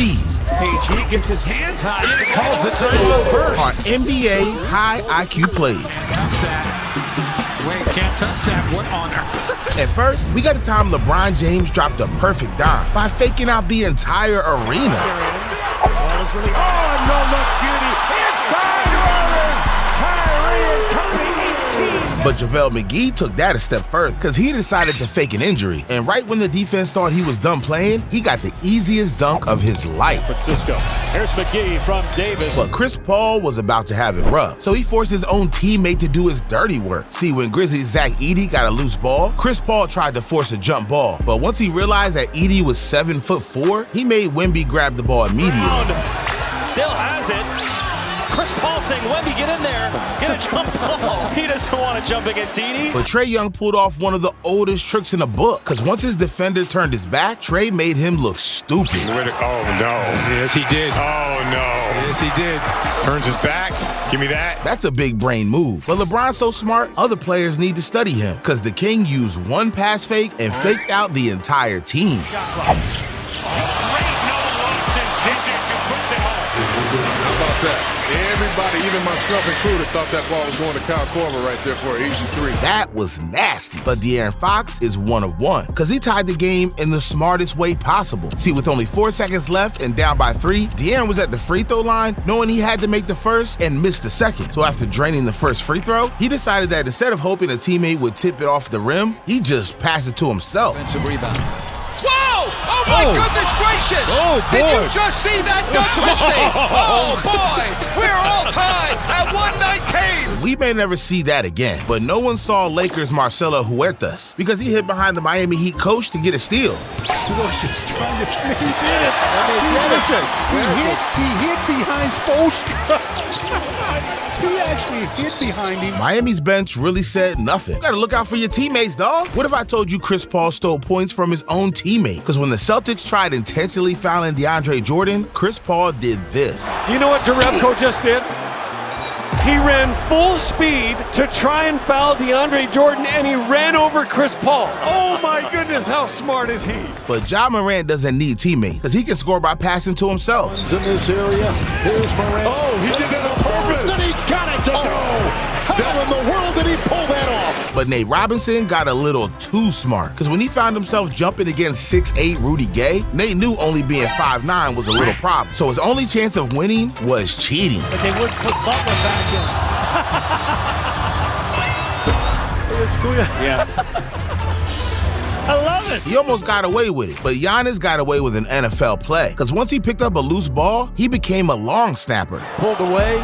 These PG gets his hands high and calls the timeout first. are NBA high IQ plays. That's that. Wait, can't touch that. What honor? At first, we got a time LeBron James dropped a perfect dime by faking out the entire arena. Ball is really, oh, no look beauty. Inside rolling. Kyrie and Kobe 18. But JaVale McGee took that a step further because he decided to fake an injury. And right when the defense thought he was done playing, he got the easiest dunk of his life. Francisco. Here's McGee from Davis. But Chris Paul was about to have it rough, so he forced his own teammate to do his dirty work. See, when Grizzlies' Zach Edey got a loose ball, Chris Paul tried to force a jump ball. But once he realized that Edey was 7'4", he made Wemby grab the ball immediately. Still has it. Chris Paul saying, Wemby, get in there. Get a jump ball. He doesn't want to jump against Edey. But Trae Young pulled off one of the oldest tricks in the book, because once his defender turned his back, Trae made him look stupid. Oh, no. Yes, he did. Oh, no. Yes, he did. Turns his back. Give me that. That's a big brain move. But LeBron's so smart, other players need to study him, because the King used one pass fake and faked out the entire team. Great no-look decision to push him home. How about that? Everybody, even myself included, thought that ball was going to Kyle Korver right there for an easy three. That was nasty. But De'Aaron Fox is one of one, because he tied the game in the smartest way possible. See, with only 4 seconds left and down by 3, De'Aaron was at the free throw line knowing he had to make the first and miss the second. So after draining the first free throw, he decided that instead of hoping a teammate would tip it off the rim, he just passed it to himself. Offensive rebound. Whoa! Oh my goodness gracious! Oh, Did boy. you just see that dunk mistake? Oh boy! We're all tied at 119! We may never see that again, but no one saw Lakers' Marcelo Huertas because he hit behind the Miami Heat coach to get a steal. Just trying to he did it. Listen, he hit behind Spoelstra. He actually hit behind him. Miami's bench really said nothing. You gotta look out for your teammates, dog. What if I told you Chris Paul stole points from his own teammate? Because when the Celtics tried intentionally fouling DeAndre Jordan, Chris Paul did this. Do you know what Jerebko just did? He ran full speed to try and foul DeAndre Jordan, and he ran over Chris Paul. Oh my goodness, how smart is he? But Ja Morant doesn't need teammates, because he can score by passing to himself. In this area, here's Morant. Oh, he did it on purpose. And he got it to go. How in the world did he pull that off? But Nate Robinson got a little too smart, because when he found himself jumping against 6'8" Rudy Gay, Nate knew only being 5'9" was a little problem. So his only chance of winning was cheating. But they wouldn't put Butler back in. Yeah. I love it. He almost got away with it, but Giannis got away with an NFL play, because once he picked up a loose ball, he became a long snapper. Pulled away.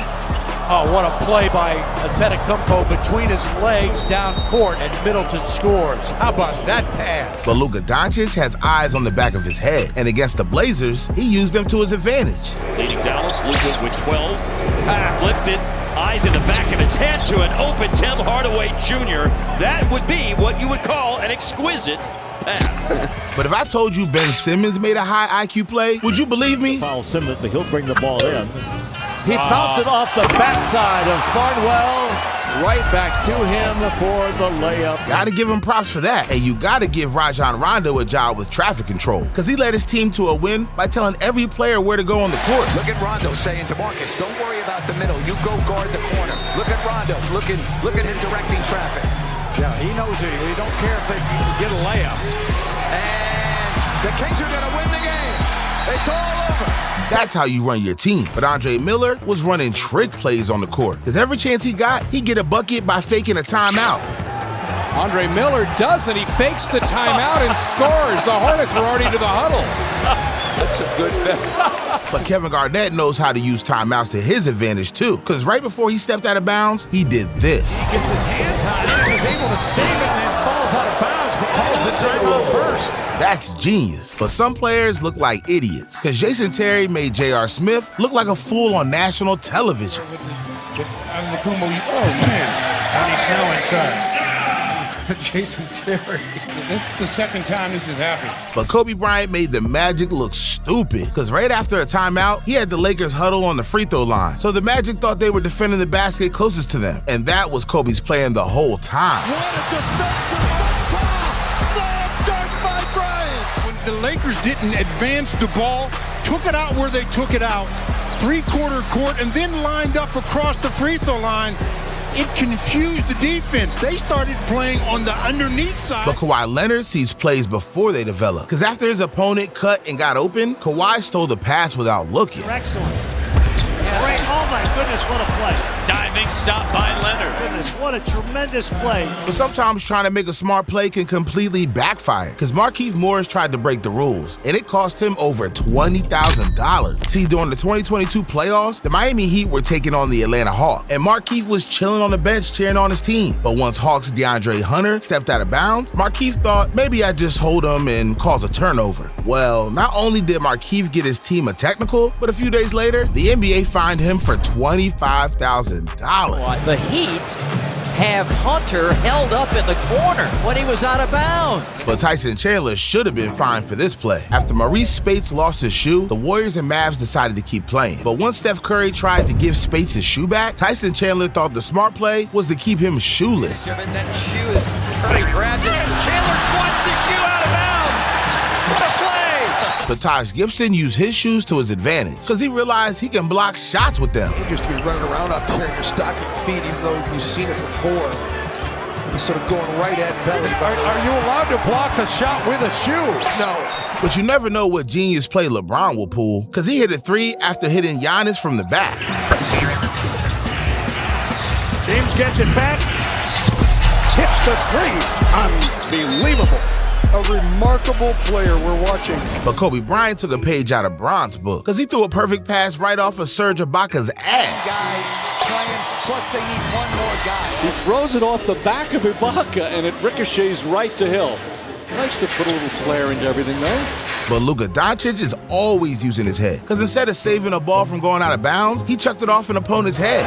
Oh, what a play by Antetokounmpo between his legs down court, and Middleton scores. How about that pass? But Luka Doncic has eyes on the back of his head, and against the Blazers, he used them to his advantage. Leading Dallas, Luka with 12. Flipped it. Eyes in the back of his head to an open Tim Hardaway Jr. That would be what you would call an exquisite pass. But if I told you Ben Simmons made a high IQ play, would you believe me? Foul Simmons, but he'll bring the ball in. He bounced it off the backside of Barnwell, right back to him for the layup. Gotta give him props for that. And you gotta give Rajon Rondo a job with traffic control, because he led his team to a win by telling every player where to go on the court. Look at Rondo saying to Marcus, don't worry about the middle. You go guard the corner. Look at Rondo. Look at him directing traffic. Yeah, he knows it. He don't care if they get a layup. And the Kings are going to win the game. It's all over. That's how you run your team. But Andre Miller was running trick plays on the court, because every chance he got, he'd get a bucket by faking a timeout. Andre Miller doesn't. He fakes the timeout and scores. The Hornets were already to the huddle. That's a good bet. But Kevin Garnett knows how to use timeouts to his advantage too, because right before he stepped out of bounds, he did this. Gets his hands high and is able to save it and then falls out of bounds, but calls the timeout first. That's genius. But some players look like idiots, because Jason Terry made J.R. Smith look like a fool on national television. Oh, man. Tony Snell inside. Jason Terry. This is the second time this has happened. But Kobe Bryant made the Magic look stupid, because right after a timeout, he had the Lakers huddle on the free throw line. So the Magic thought they were defending the basket closest to them, and that was Kobe's plan the whole time. What a defensive foul! Slam dunk by Bryant! When the Lakers didn't advance the ball took it out where they took it out, three-quarter court, and then lined up across the free throw line. It confused the defense. They started playing on the underneath side. But Kawhi Leonard sees plays before they develop. Because after his opponent cut and got open, Kawhi stole the pass without looking. Excellent. Great. Oh my goodness, what a play. Diving stop by Leonard. Goodness, what a tremendous play. But sometimes trying to make a smart play can completely backfire. Because Markieff Morris tried to break the rules, and it cost him over $20,000. See, during the 2022 playoffs, the Miami Heat were taking on the Atlanta Hawks, and Markieff was chilling on the bench cheering on his team. But once Hawks' DeAndre Hunter stepped out of bounds, Markieff thought maybe I'd just hold him and cause a turnover. Well, not only did Markieff get his team a technical, but a few days later, the NBA fined him for $25,000. The Heat have Hunter held up in the corner when he was out of bounds. But Tyson Chandler should have been fined for this play. After Maurice Spates lost his shoe, the Warriors and Mavs decided to keep playing. But once Steph Curry tried to give Spates his shoe back, Tyson Chandler thought the smart play was to keep him shoeless. That shoe is Curry grabs it. Chandler swats the shoe out of bounds. What a play! But Taj Gibson used his shoes to his advantage because he realized he can block shots with them. Dangerous to be running around out there in your stocking feet, even though you've seen it before. He's sort of going right at belly. Are you allowed to block a shot with a shoe? No. But you never know what genius play LeBron will pull because he hit a three after hitting Giannis from the back. James gets it back. Hits the three. Unbelievable. A remarkable player we're watching. But Kobe Bryant took a page out of Bron's book because he threw a perfect pass right off of Serge Ibaka's ass. Guys playing, plus they need one more guy. He throws it off the back of Ibaka, and it ricochets right to Hill. He likes to put a little flair into everything, though. But Luka Doncic is always using his head because instead of saving a ball from going out of bounds, he chucked it off an opponent's head.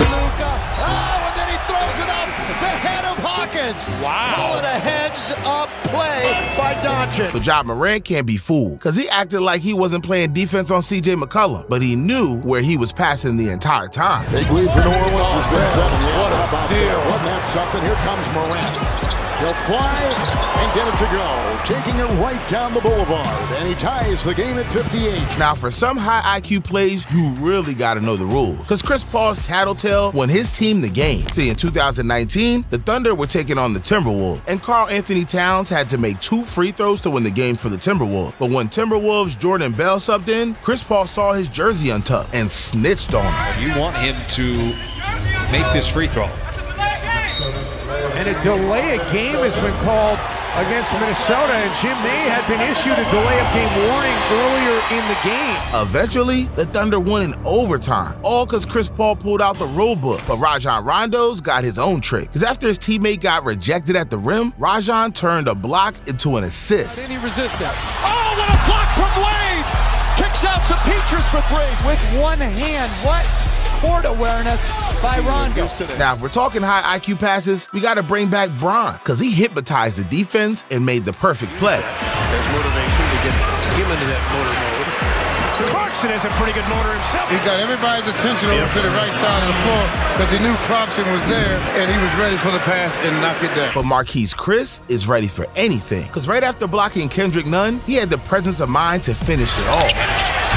Luka, and then he throws it up the head of Hawkins. Wow. Call it a heads-up play by Doncic. But Ja Morant can't be fooled because he acted like he wasn't playing defense on C.J. McCollum, but he knew where he was passing the entire time. Big lead for New Orleans has been set. What a steal. Wasn't that something? Here comes Morant. He'll fly and get it to go, taking it right down the boulevard, and he ties the game at 58. Now, for some high IQ plays, you really got to know the rules. Because Chris Paul's tattletale won his team the game. See, in 2019, the Thunder were taking on the Timberwolves, and Karl Anthony Towns had to make 2 free throws to win the game for the Timberwolves. But when Timberwolves' Jordan Bell subbed in, Chris Paul saw his jersey untucked and snitched on him. You want him to make this free throw. And a delay of game has been called against Minnesota, and Jim May had been issued a delay of game warning earlier in the game. Eventually, the Thunder won in overtime, all because Chris Paul pulled out the rule book. But Rajon Rondo's got his own trick, because after his teammate got rejected at the rim, Rajon turned a block into an assist. Any resistance. Oh, what a block from Wade! Kicks out to Petrus for three with one hand. What court awareness by Rondo. Now, if we're talking high IQ passes, we got to bring back Bron, because he hypnotized the defense and made the perfect play. There's motivation to get him into that motor mode. Clarkson has a pretty good motor himself. He got everybody's attention over to the right side of the floor because he knew Clarkson was there and he was ready for the pass and knocked it down. But Marquise Chris is ready for anything, because right after blocking Kendrick Nunn, he had the presence of mind to finish it all.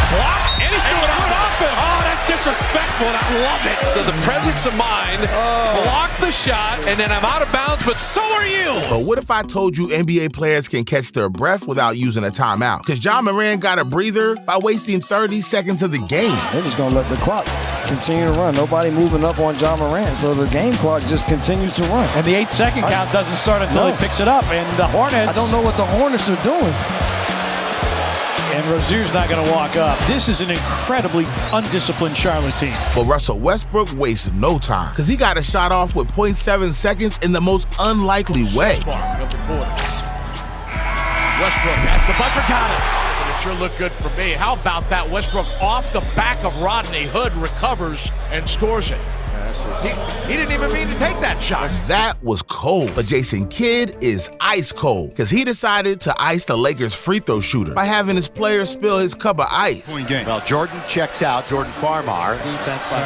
Blocked, and he's doing it often. Oh, that's disrespectful, and I love it. So the presence of mind, block the shot, and then I'm out of bounds, but so are you. But what if I told you NBA players can catch their breath without using a timeout? Because Ja Morant got a breather by wasting 30 seconds of the game. They're just going to let the clock continue to run. Nobody moving up on Ja Morant, so the game clock just continues to run. And the 8-second count doesn't start until he picks it up, and the Hornets... I don't know what the Hornets are doing. And Rozier's not going to walk up. This is an incredibly undisciplined Charlotte team. But Russell Westbrook wasted no time, because he got a shot off with 0.7 seconds in the most unlikely way. Westbrook at the buzzer, got it. It sure looked good for me. How about that? Westbrook off the back of Rodney Hood, recovers and scores it. He didn't even mean to take that shot. That was cold. But Jason Kidd is ice cold, because he decided to ice the Lakers free throw shooter by having his player spill his cup of ice. Well, Jordan checks out. Jordan Farmar. Defense by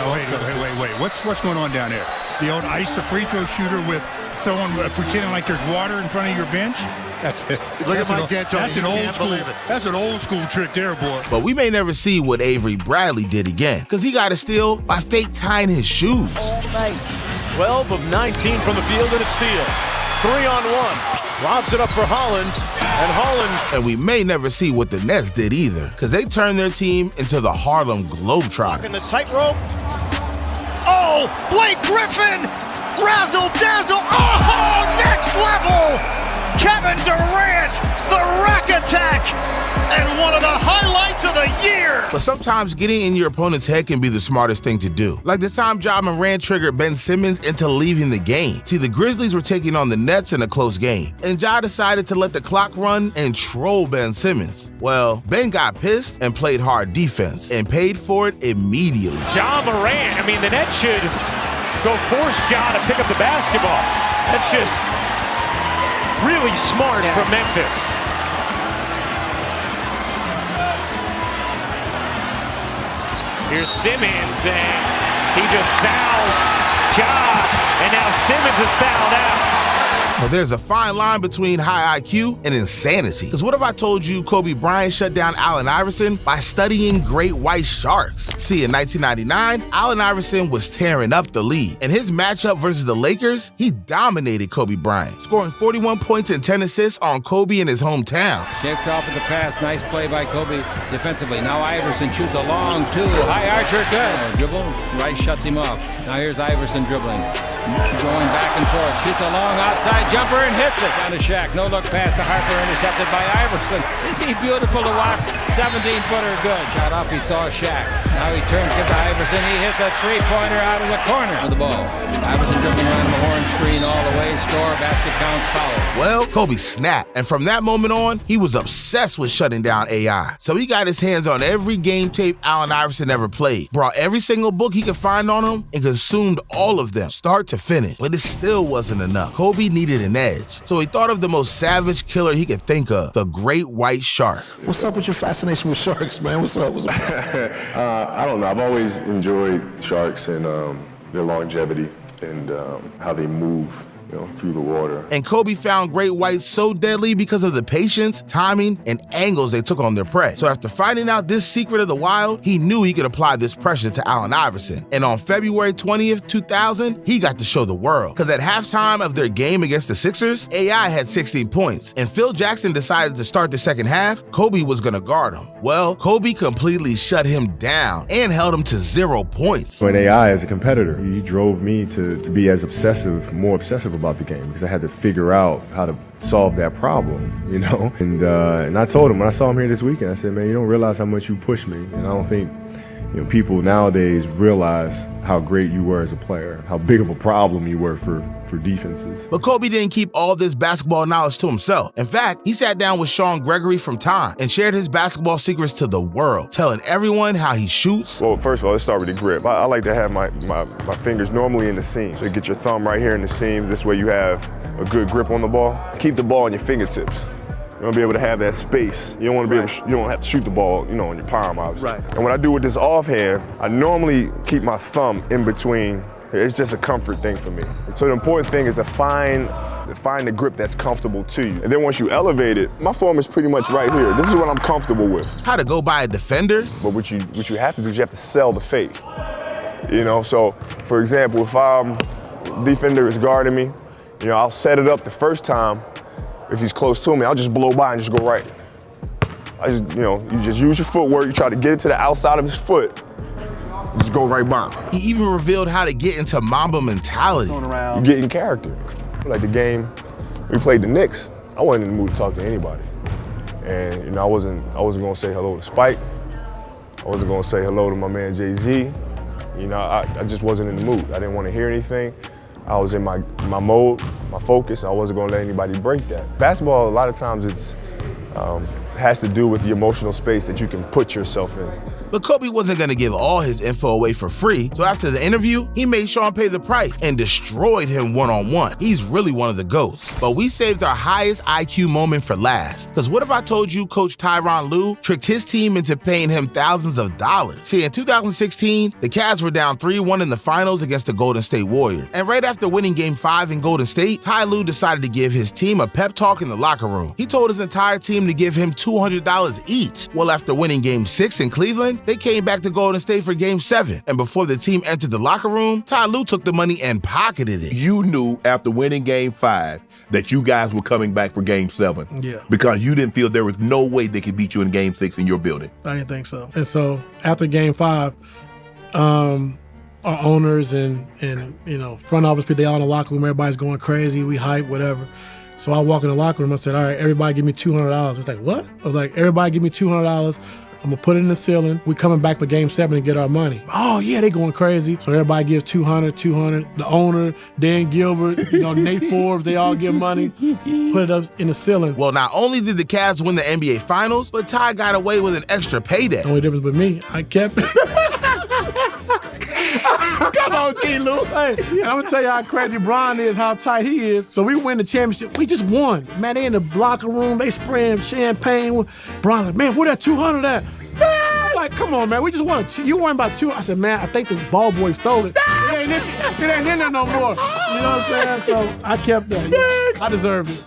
Wait. What's going on down there? The old ice the free throw shooter with someone pretending like there's water in front of your bench? Look at Mike D'Antoni. That's an old school. That's an old school trick there, boy. But we may never see what Avery Bradley did again, because he got a steal by fake tying his shoes. 12 of 19 from the field and a steal. 3-on-1. Lobs it up for Hollins, and Hollins. And we may never see what the Nets did either, because they turned their team into the Harlem Globetrotters. In the tightrope. Oh, Blake Griffin! Razzle dazzle! Oh, next level! Kevin Durant, the rack attack, and one of the highlights of the year. But sometimes getting in your opponent's head can be the smartest thing to do. Like the time Ja Morant triggered Ben Simmons into leaving the game. See, the Grizzlies were taking on the Nets in a close game, and Ja decided to let the clock run and troll Ben Simmons. Well, Ben got pissed and played hard defense, and paid for it immediately. Ja Morant, I mean, the Nets should go force Ja to pick up the basketball. That's just really smart from Memphis. Here's Simmons, and he just fouls Ja, and now Simmons is fouled out. But there's a fine line between high IQ and insanity. Because what if I told you Kobe Bryant shut down Allen Iverson by studying great white sharks? See, in 1999, Allen Iverson was tearing up the league. In his matchup versus the Lakers, he dominated Kobe Bryant, scoring 41 points and 10 assists on Kobe in his hometown. Shaped off of the pass. Nice play by Kobe defensively. Now Iverson shoots a long two. High archer, good. Dribble, Rice shuts him off. Now here's Iverson dribbling. Going back and forth. Shoots a long outside jumper and hits it. Down to Shaq. No look pass to Harper, intercepted by Iverson. Is he beautiful to watch? 17-footer good. Shot off, he saw Shaq. Now he turns, gives to Iverson. He hits a three-pointer out of the corner with the ball. Iverson dribbling around the horn screen all the way. Score, basket counts, foul. Well, Kobe snapped, and from that moment on, he was obsessed with shutting down AI. So he got his hands on every game tape Allen Iverson ever played, brought every single book he could find on him, and consumed all of them, start to finish. But it still wasn't enough. Kobe needed an edge. So he thought of the most savage killer he could think of, the great white shark. What's up with your fascination with sharks, man? What's up? I don't know. I've always enjoyed sharks and their longevity and how they move, through the water. And Kobe found great whites so deadly because of the patience, timing, and angles they took on their prey. So after finding out this secret of the wild, he knew he could apply this pressure to Allen Iverson. And on February 20th, 2000, he got to show the world. Because at halftime of their game against the Sixers, AI had 16 points. And Phil Jackson decided to start the second half. Kobe was gonna guard him. Well, Kobe completely shut him down and held him to 0 points. When AI as a competitor, he drove me to be as more obsessive about the game, because I had to figure out how to solve that problem, And I told him when I saw him here this weekend, I said, man, you don't realize how much you push me, and I don't think people nowadays realize how great you were as a player, how big of a problem you were for defenses. But Kobe didn't keep all this basketball knowledge to himself. In fact, he sat down with Sean Gregory from Time and shared his basketball secrets to the world, telling everyone how he shoots. Well, first of all, let's start with the grip. I like to have my fingers normally in the seams. So you get your thumb right here in the seams. This way you have a good grip on the ball. Keep the ball on your fingertips. You want to be able to have that space. You don't want to be able to, you don't have to shoot the ball, on your palm, obviously. Right. And what I do with this offhand, I normally keep my thumb in between. It's just a comfort thing for me. So the important thing is to find the grip that's comfortable to you. And then once you elevate it, my form is pretty much right here. This is what I'm comfortable with. How to go by a defender. But what you have to do is you have to sell the fake. So for example, if defender is guarding me, I'll set it up the first time. If he's close to me, I'll just blow by and just go right. You just use your footwork, you try to get it to the outside of his foot, just go right by him. He even revealed how to get into Mamba mentality. You get in character. Like the game we played the Knicks, I wasn't in the mood to talk to anybody. And I wasn't gonna say hello to Spike. I wasn't gonna say hello to my man Jay-Z. I just wasn't in the mood. I didn't want to hear anything. I was in my mode, my focus. I wasn't gonna let anybody break that. Basketball, a lot of times it's has to do with the emotional space that you can put yourself in. But Kobe wasn't going to give all his info away for free, so after the interview, he made Sean pay the price and destroyed him one-on-one. He's really one of the GOATs. But we saved our highest IQ moment for last. Because what if I told you Coach Tyronn Lue tricked his team into paying him thousands of dollars? See, in 2016, the Cavs were down 3-1 in the finals against the Golden State Warriors. And right after winning Game 5 in Golden State, Ty Lue decided to give his team a pep talk in the locker room. He told his entire team to give him $200 each. Well, after winning Game 6 in Cleveland, they came back to Golden State for Game 7. And before the team entered the locker room, Ty Lue took the money and pocketed it. You knew after winning Game 5 that you guys were coming back for Game 7. Yeah. Because you didn't feel there was no way they could beat you in Game 6 in your building. I didn't think so. And so after Game 5, our owners and front office people, they all in the locker room, everybody's going crazy, we hype, whatever. So I walk in the locker room, I said, all right, everybody give me $200. It's like, what? I was like, everybody give me $200. I'm gonna put it in the ceiling. We coming back for Game 7 to get our money. Oh yeah, they going crazy. So everybody gives 200. The owner, Dan Gilbert, Nate Forbes, they all give money. Put it up in the ceiling. Well, not only did the Cavs win the NBA Finals, but Ty got away with an extra payday. The only difference with me, I kept it. Come on, T. Lue. Hey, I'm gonna tell you how crazy Bron is, how tight he is. So we win the championship. We just won. Man, they in the locker room, they spraying champagne. Bron like, man, where that 200 at? Like, come on, man, we just won. You won by 2. I said, man, I think this ball boy stole it. It ain't in there no more. You know what I'm saying? So I kept that. I deserve it.